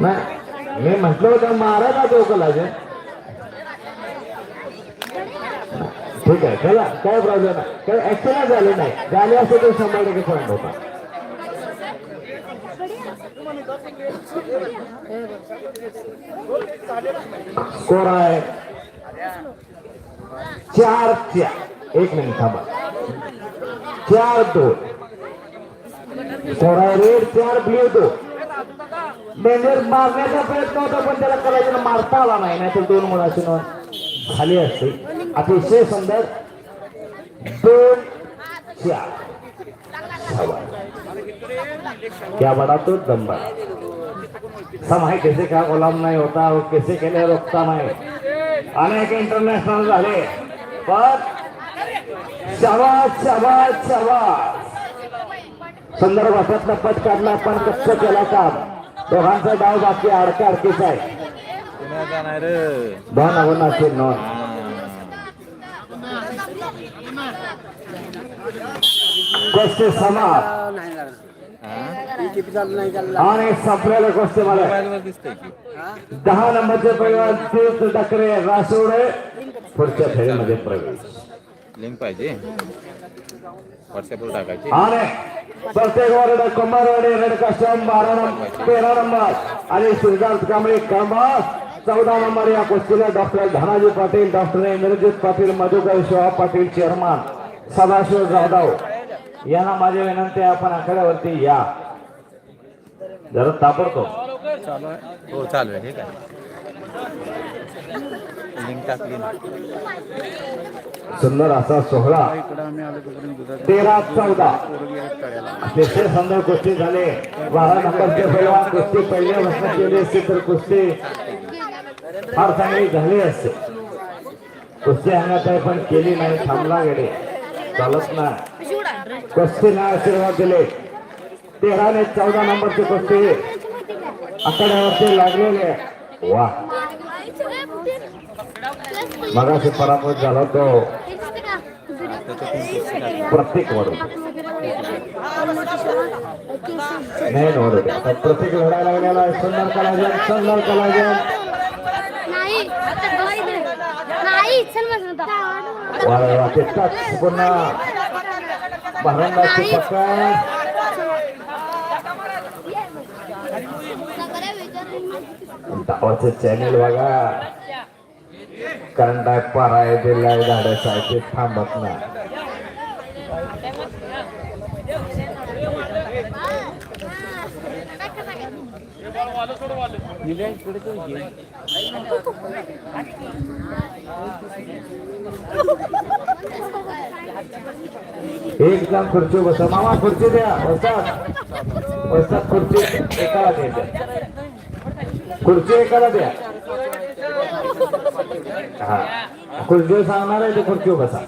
नाही मी म्हटलं होतं महाराज चौकला ठीक आहे चला काय प्रॉब्लेम नाही काही ऍक्शन झाले नाही झाले असं तर 100% पॉईंट होता स्कोर आहे 4-4 एक मिनिट थांबा 4-2 स्कोर आहे रेड 4 ब्ल्यू 2 मेंढर मारण्याचा प्रयत्न होता पण त्याला कलाजीला मारता आला नाही नाहीतर 2 मुलाची नोंद झाली असते अतिशय सुंदर 2-4 क्या बड़ा तो दम बड़ा समय कैसे का गुलाम नहीं होता और कैसे के लिए रोकता नहीं अनेक इंटरनॅशनल झाले पण शाबास शाबास शाबास सुंदर वाटत पट काढला पण कच्च केला काम दोघांचा डाव बाकी अडका अडकीच आहे दोन अवनाची नोंद गोष्टी समाप्त आणि संपलेल्या गोष्टी मला 10 नंबरचे पैलवान तीर्थ डकरे रासोडे पुढच्या फेरीमध्ये प्रवेश लिंक पाहिजे व्हॉट्सअपवर टाकायची आणि प्रत्येक वार्ड कुंभारवाडी रेड कास्टम 12 नंबर 13 नंबर आणि सिद्धार्थ कांबळे कंबास 14 नंबर या कुस्तीला doctor Dhanaji Patil doctor Indrajit Patil Madhukar Shiva Patil chairman Sadashiv Jadhav यांना माझी विनंती आहे आपण आखाड्यावरती या जरा ताबडतोब हो चालू आहे ठीक आहे लिंक टाकली सुंदर असा सोहळा 13-14 अतिशय सुंदर कुस्ती झाले 12 नंबरचे पैलवान कुस्ती पहिल्या वर्षात केली असती तर कुस्ती फार चांगली झाली असते कुस्ती अंगात आहे पण केली नाही थांबला गेले चालत नाही कुस्तीने आशीर्वाद दिले 13 आणि 14 नंबरची कुस्ती आखाड्यावरती लागलेले वा मगाशी पराभूत झाला तो प्रत्येक वडू नाही नोड प्रत्येक लढायला लागलेला आहे सुंदर कलाजन वा तितकाच पुन्हा भारंदाची पकड धावाचे चॅनेल बघा करंट आहे पारा आहे दिलाय धाडस आहे ते थांबत नाही एक जण खुर्ची बसा मामा खुर्ची द्या वस्तात खुर्ची एकाला द्यायच्या खुर्ची एकाला द्या हा खुर्ची सांगणार आहे ते खुर्ची बसा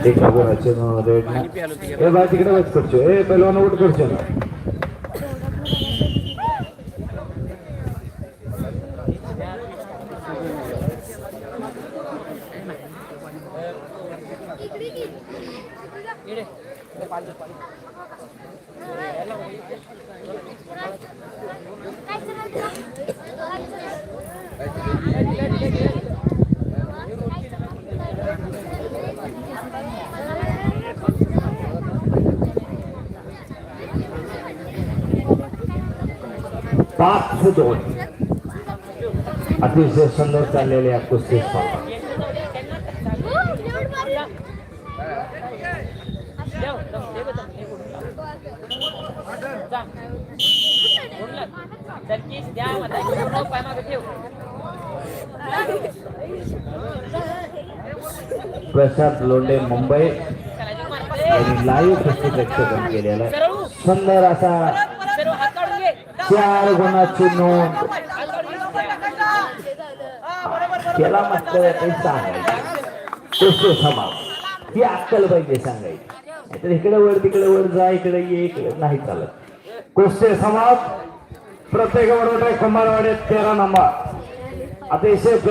एक रेड ए बाय तिकडे बस खुर्ची ए पहिलवान उठ खुर्ची पाच 2 अतिशय सुंदर चाललेल्या कुस्ती स्पर्धा प्रसाद लोंढे मुंबई आणि लाईव्ह कुस्ती प्रेक्षकांनी केलेला सुंदर असा 4 गुणाची नोंद केला म्हटलं काही सांगायचं कुस्ती समाप्त ही अक्कल पाहिजे सांगायची तर इकडे वर तिकडे वर जा इकडे ये इकडे नाही चालत कुस्ती समाप्त प्रत्येक वडवटे कुंभारवाडीत 13 नंबर अतिशय